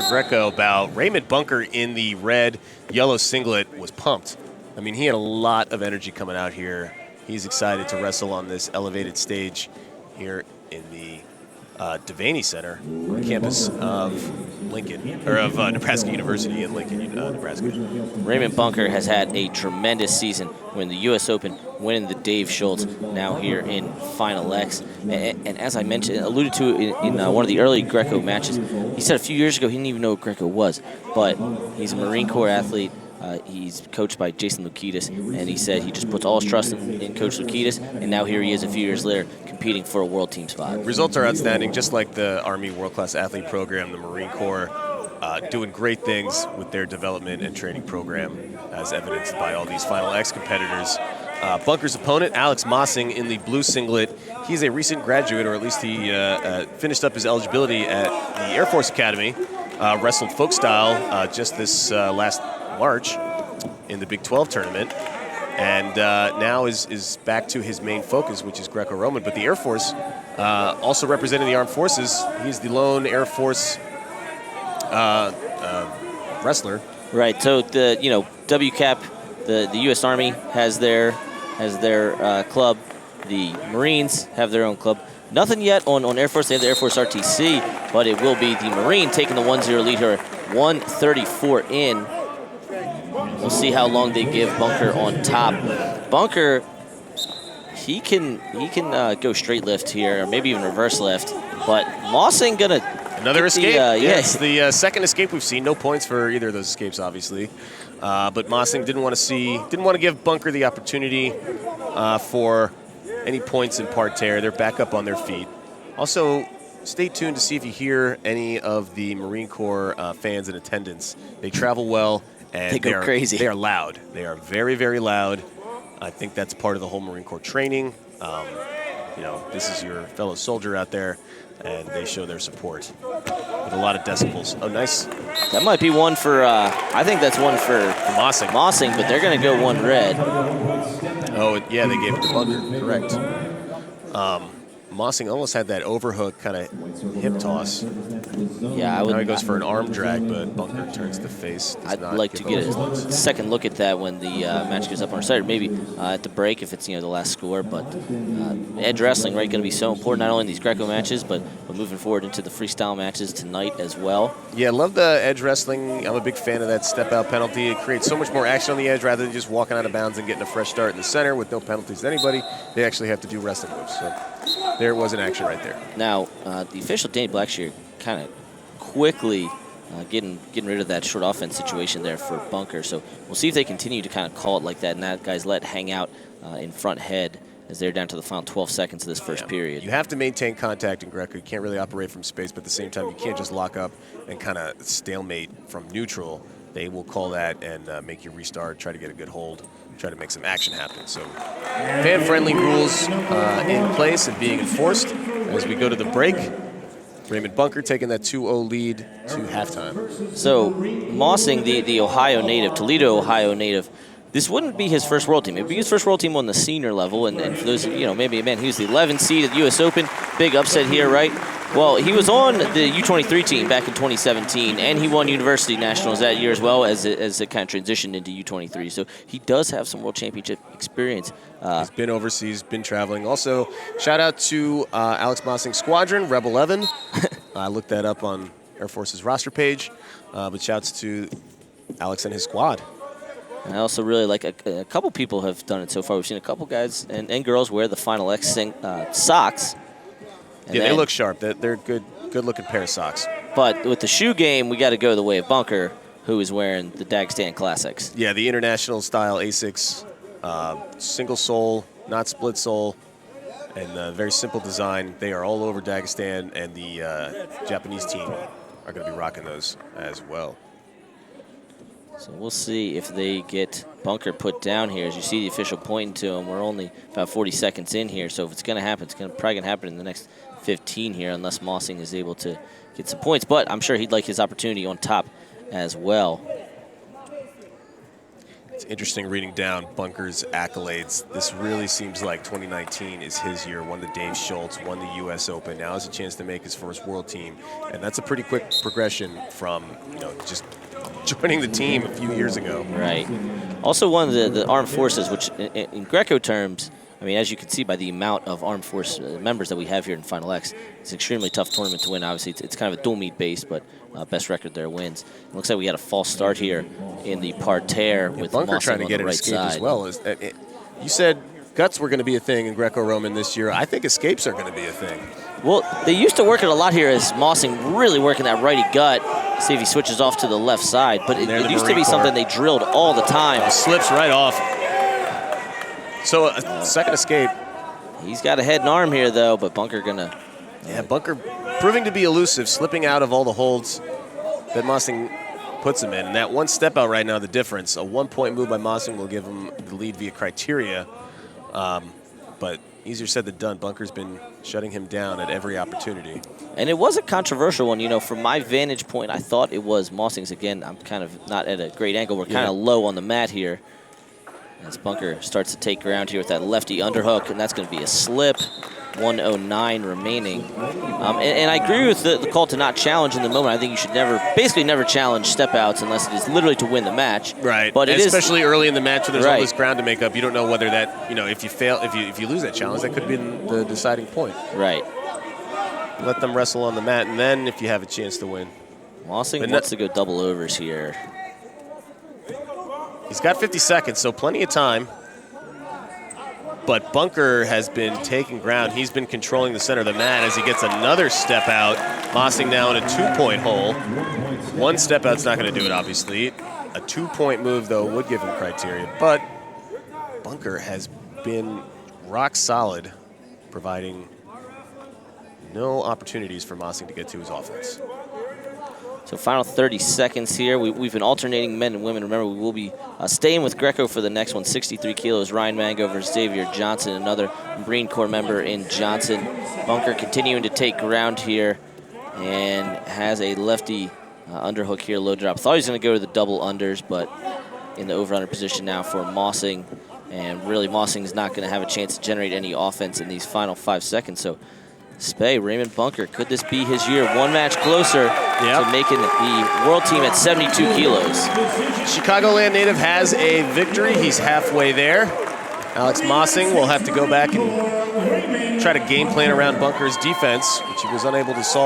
Greco about Raymond Bunker in the red yellow singlet was pumped. I mean, he had a lot of energy coming out here. He's excited to wrestle on this elevated stage here in the Devaney Center, campus of Lincoln, or of Nebraska University in Lincoln, Nebraska. Raymond Bunker has had a tremendous season winning the U.S. Open, winning the Dave Schultz, now here in Final X. And as I mentioned, alluded to in one of the early Greco matches, he said a few years ago he didn't even know what Greco was, but he's a Marine Corps athlete. He's coached by Jason Lukitas, and he said he just puts all his trust in Coach Lukitas, and now here he is a few years later competing for a world team spot. Results are outstanding, just like the Army World Class Athlete Program, the Marine Corps, doing great things with their development and training program, as evidenced by all these Final X competitors. Bunker's opponent, Alex Mossing, in the blue singlet. He's a recent graduate, or at least he finished up his eligibility at the Air Force Academy, wrestled folk style just this last March in the Big 12 tournament, and now is back to his main focus, which is Greco-Roman. But the Air Force, also representing the armed forces, he's the lone Air Force wrestler. Right. So the WCAP, the U.S. Army has their club. The Marines have their own club. Nothing yet on Air Force. They have the Air Force RTC, but it will be the Marine taking the 1-0 lead here, 134 in. We'll see how long they give Bunker on top. Bunker, he can go straight lift here, or maybe even reverse lift. But Mossing gonna another escape. Yes, the second escape we've seen. No points for either of those escapes, obviously. But Mossing didn't want to give Bunker the opportunity for any points in parterre. They're back up on their feet. Also, stay tuned to see if you hear any of the Marine Corps fans in attendance. They travel well. And they go crazy. They are loud. They are very, very loud. I think that's part of the whole Marine Corps training. This is your fellow soldier out there, and they show their support with a lot of decibels. Oh, nice. That might be one for, I think that's one for Mossing. Mossing, but they're going to go one red. Oh, yeah, they gave it to Bunker. Correct. Mossing almost had that overhook kind of hip toss. Yeah, now he goes for an arm drag, but Bunker turns the face. I'd like to get a second look at that when the match goes up on our side, or maybe at the break if it's the last score. But edge wrestling, right, going to be so important not only in these Greco matches, but moving forward into the freestyle matches tonight as well. Yeah, love the edge wrestling. I'm a big fan of that step-out penalty. It creates so much more action on the edge rather than just walking out of bounds and getting a fresh start in the center with no penalties to anybody. They actually have to do wrestling moves. So there was an action right there. Now, the official Danny Blackshear kind of quickly getting rid of that short offense situation there for Bunker. So we'll see if they continue to kind of call it like that and that guys let hang out in front head as they're down to the final 12 seconds of this first period. You have to maintain contact in Greco. You can't really operate from space, but at the same time, you can't just lock up and kind of stalemate from neutral. They will call that and make you restart, try to get a good hold, try to make some action happen. So fan-friendly rules in place and being enforced as we go to the break. Raymond Bunker taking that 2-0 lead to halftime. So Mossing, the Ohio native, Toledo, Ohio native, this wouldn't be his first world team. It would be his first world team on the senior level. And for those, maybe, man, he was the 11th seed at the U.S. Open. Big upset here, right? Well, he was on the U23 team back in 2017, and he won University Nationals that year as well as it kind of transitioned into U23. So he does have some World Championship experience. He's been overseas, been traveling. Also, shout out to Alex Mossing's squadron, Rebel 11. I looked that up on Air Force's roster page. But shouts to Alex and his squad. And I also really like a couple people have done it so far. We've seen a couple guys and girls wear the Final X socks. And yeah, they look sharp. They're good-looking pair of socks. But with the shoe game, we got to go the way of Bunker, who is wearing the Dagestan Classics. Yeah, the international style Asics, single sole, not split sole, and very simple design. They are all over Dagestan, and the Japanese team are going to be rocking those as well. So we'll see if they get Bunker put down here. As you see the official pointing to him, we're only about 40 seconds in here. So if it's going to happen, it's probably going to happen in the next 15 here unless Mossing is able to get some points. But I'm sure he'd like his opportunity on top as well. It's interesting reading down Bunker's accolades. This really seems like 2019 is his year. Won the Dave Schultz, won the U.S. Open. Now has a chance to make his first world team. And that's a pretty quick progression from, just joining the team a few years ago. Right. Also won the Armed Forces, which in Greco terms, I mean, as you can see by the amount of Armed Force members that we have here in Final X, it's an extremely tough tournament to win. Obviously, it's kind of a dual meet base, but best record there wins. It looks like we had a false start here in the parterre with Bunker Mossing trying to on get the an right escape side. as well. You said guts were going to be a thing in Greco-Roman this year. I think escapes are going to be a thing. Well, they used to work it a lot here as Mossing really working that righty gut. See if he switches off to the left side. But it used to be something they drilled all the time. Slips right off. So a second escape. He's got a head and arm here, though, but Bunker gonna... Yeah, Bunker proving to be elusive, slipping out of all the holds that Mossing puts him in. And that one step out right now, the difference. A 1-point move by Mossing will give him the lead via criteria. But easier said than done. Bunker's been shutting him down at every opportunity. And it was a controversial one. From my vantage point, I thought it was Mossing's. Again, I'm kind of not at a great angle. We're kind of low on the mat here. As Bunker starts to take ground here with that lefty underhook, and that's going to be a slip. 1:09 remaining. And I agree with the call to not challenge in the moment. I think you should basically never challenge step outs unless it is literally to win the match. Right. But especially early in the match when there's all this ground to make up. You don't know whether that, if you fail, if you lose that challenge, that could be the deciding point. Right. Let them wrestle on the mat, and then if you have a chance to win. Mossing wants to go double overs here. He's got 50 seconds, so plenty of time. But Bunker has been taking ground. He's been controlling the center of the mat as he gets another step out. Mossing now in a 2-point hole. One step out's not going to do it, obviously. A 2-point move, though, would give him criteria. But Bunker has been rock solid, providing no opportunities for Mossing to get to his offense. So final 30 seconds here. We've been alternating men and women. Remember, we will be staying with Greco for the next one. 63 kilos, Ryan Mango versus Xavier Johnson, another Marine Corps member in Johnson. Bunker continuing to take ground here and has a lefty underhook here, low drop. Thought he was going to go to the double unders, but in the over-under position now for Mossing. And really, Mossing is not going to have a chance to generate any offense in these final 5 seconds. So Spey, Raymond Bunker, could this be his year? One match closer to making the world team at 72 kilos. Chicagoland native has a victory. He's halfway there. Alex Mossing will have to go back and try to game plan around Bunker's defense, which he was unable to solve.